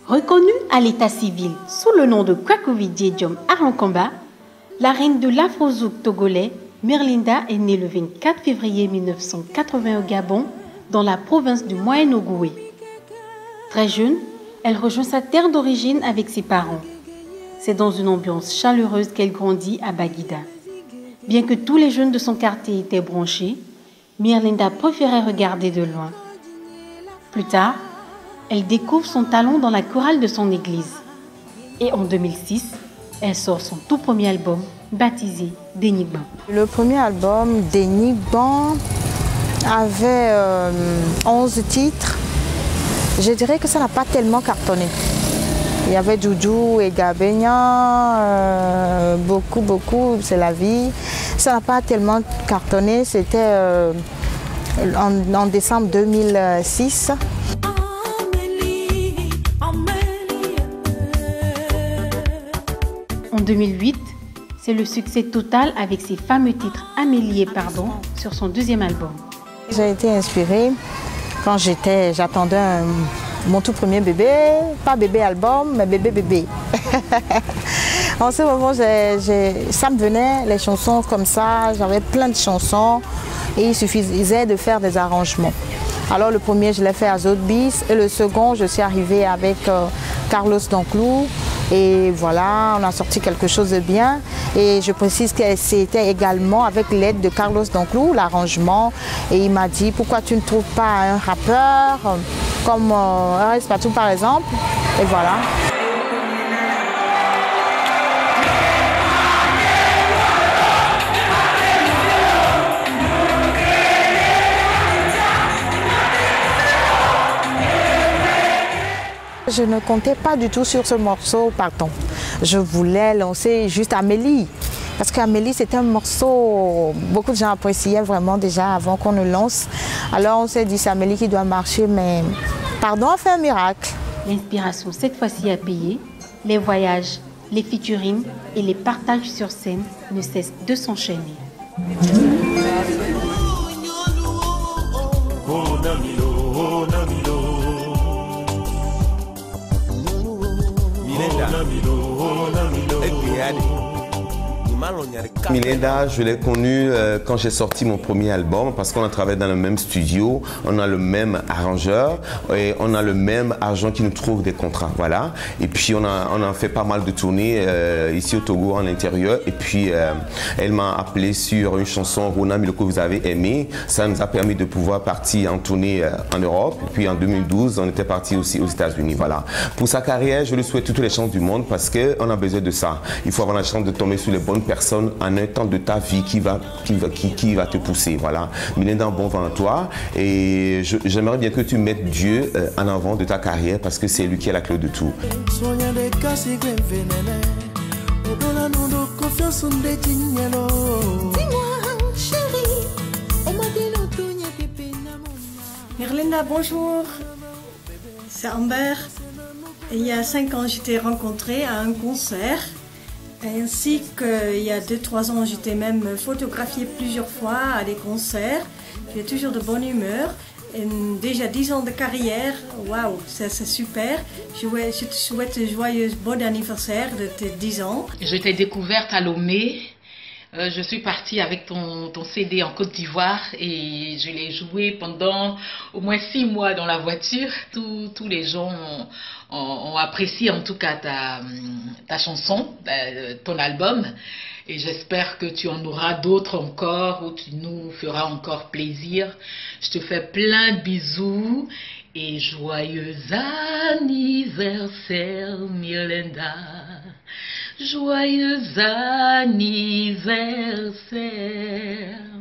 Reconnue à l'état civil sous le nom de Kwaku Diedhiom Arankamba, la reine de l'afro-zouk togolais, Mirlinda est née le 24 février 1980 au Gabon, dans la province du Moyen-Ogooué. Très jeune, elle rejoint sa terre d'origine avec ses parents. C'est dans une ambiance chaleureuse qu'elle grandit à Baguida. Bien que tous les jeunes de son quartier étaient branchés, Mirlinda préférait regarder de loin. Plus tard, elle découvre son talent dans la chorale de son église. Et en 2006, elle sort son tout premier album, baptisé Denigban. Le premier album, Denigban, avait 11 titres. Je dirais que ça n'a pas tellement cartonné. Il y avait Doudou et Gabénian, beaucoup, c'est la vie. Ça n'a pas tellement cartonné, c'était en décembre 2006. En 2008, c'est le succès total avec ses fameux titres Amélie Pardon sur son deuxième album. J'ai été inspirée quand j'attendais mon tout premier bébé, pas bébé album, mais bébé. En ce moment, ça me venait, les chansons comme ça, j'avais plein de chansons et il suffisait de faire des arrangements. Alors le premier, je l'ai fait à Zodbis et le second, je suis arrivée avec Carlos Danclou. Et voilà, on a sorti quelque chose de bien. Et je précise que c'était également avec l'aide de Carlos Danclou, l'arrangement. Et il m'a dit, pourquoi tu ne trouves pas un rappeur comme RS Patou par exemple. Et voilà. Je ne comptais pas du tout sur ce morceau, pardon. Je voulais lancer juste Amélie. Parce qu'Amélie, c'est un morceau, beaucoup de gens appréciaient vraiment déjà avant qu'on ne lance. Alors on s'est dit, c'est Amélie qui doit marcher, mais pardon, on fait un miracle. L'inspiration cette fois-ci a payé. Les voyages, les featuring et les partages sur scène ne cessent de s'enchaîner. Mirlinda, je l'ai connue quand j'ai sorti mon premier album parce qu'on a travaillé dans le même studio, on a le même arrangeur et on a le même agent qui nous trouve des contrats, voilà. Et puis on a fait pas mal de tournées ici au Togo en intérieur et puis elle m'a appelé sur une chanson Rona Milo que vous avez aimé. Ça nous a permis de pouvoir partir en tournée en Europe. Et puis en 2012, on était parti aussi aux États-Unis, voilà. Pour sa carrière, je lui souhaite toutes les chances du monde parce qu'on a besoin de ça. Il faut avoir la chance de tomber sur les bonnes personne en un temps de ta vie qui va te pousser, voilà. Mirlinda, bon vent à toi et j'aimerais bien que tu mettes Dieu en avant de ta carrière parce que c'est lui qui est la clé de tout. Mirlinda, bonjour, c'est Amber. Il y a 5 ans, je t'ai rencontré à un concert. Ainsi qu'il y a 2-3 ans, j'étais même photographiée plusieurs fois à des concerts. J'ai toujours de bonne humeur. Et déjà 10 ans de carrière, waouh, c'est super. Je te souhaite un joyeux bon anniversaire de tes 10 ans. Je t'ai découverte à Lomé. Je suis partie avec ton CD en Côte d'Ivoire et je l'ai joué pendant au moins 6 mois dans la voiture. Tous les gens ont apprécié en tout cas ta chanson, ton album. Et j'espère que tu en auras d'autres encore, où tu nous feras encore plaisir. Je te fais plein de bisous et joyeux anniversaire Mirlinda. Joyeux anniversaire.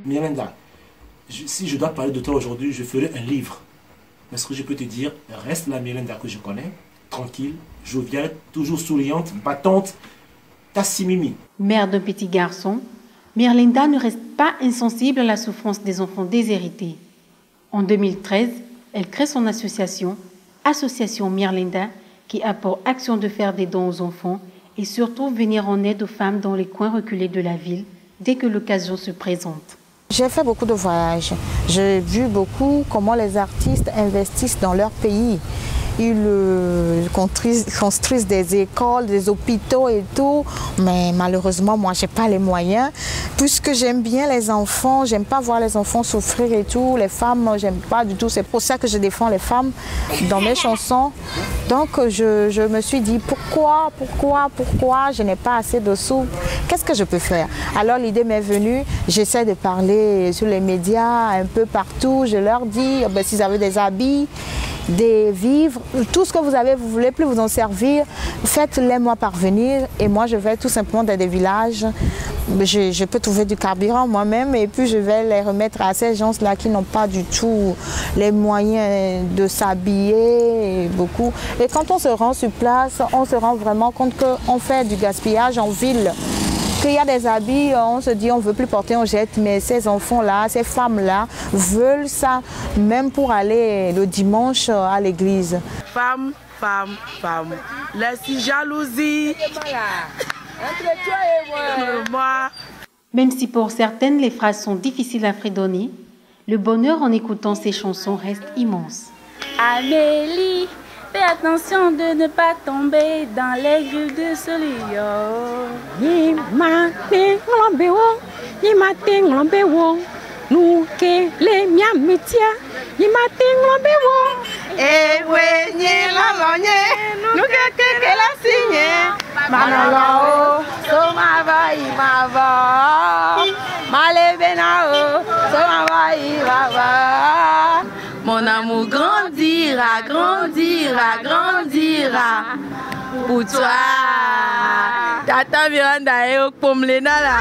Mirlinda, si je dois parler de toi aujourd'hui, je ferai un livre. Mais ce que je peux te dire, reste la Mirlinda que je connais, tranquille, joviale, toujours souriante, battante, tassimimi. Mère d'un petit garçon, Mirlinda ne reste pas insensible à la souffrance des enfants déshérités. En 2013, elle crée son association, Association Mirlinda, qui a pour action de faire des dons aux enfants et surtout venir en aide aux femmes dans les coins reculés de la ville dès que l'occasion se présente. J'ai fait beaucoup de voyages. J'ai vu beaucoup comment les artistes investissent dans leur pays. Ils construisent des écoles, des hôpitaux et tout. Mais malheureusement, moi, je n'ai pas les moyens. Puisque j'aime bien les enfants, j'aime pas voir les enfants souffrir et tout. Les femmes, j'aime pas du tout. C'est pour ça que je défends les femmes dans mes chansons. Donc, je me suis dit, pourquoi je n'ai pas assez de sous? Qu'est-ce que je peux faire? Alors, l'idée m'est venue. J'essaie de parler sur les médias, un peu partout. Je leur dis, si vous avez des habits, des vivres, tout ce que vous avez, vous voulez plus vous en servir, faites-les moi parvenir et moi je vais tout simplement dans des villages, je peux trouver du carburant moi-même et puis je vais les remettre à ces gens-là qui n'ont pas du tout les moyens de s'habiller beaucoup. Et quand on se rend sur place, on se rend vraiment compte qu'on fait du gaspillage en ville. Il y a des habits, on se dit on ne veut plus porter, on jette, mais ces enfants-là, ces femmes-là veulent ça, même pour aller le dimanche à l'église. Femme, femme, femme, laisse jalousie entre toi et moi. Même si pour certaines les phrases sont difficiles à fredonner, le bonheur en écoutant ces chansons reste immense. Amélie, fais attention de ne pas tomber dans les griffes de ce lion. Nous que les miamitia, et oui, la monnaie, nous que la signe, Manolo, Somava, Imava, Malebenao, Somava, Imava. Mon amour grandira, grandira, grandira. Pour toi, Tata Miranda et Pomlena là.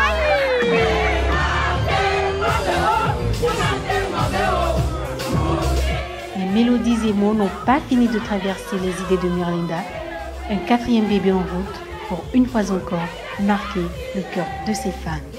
Les mélodies et mots n'ont pas fini de traverser les idées de Mirlinda. Un 4e bébé en route pour une fois encore marquer le cœur de ses fans.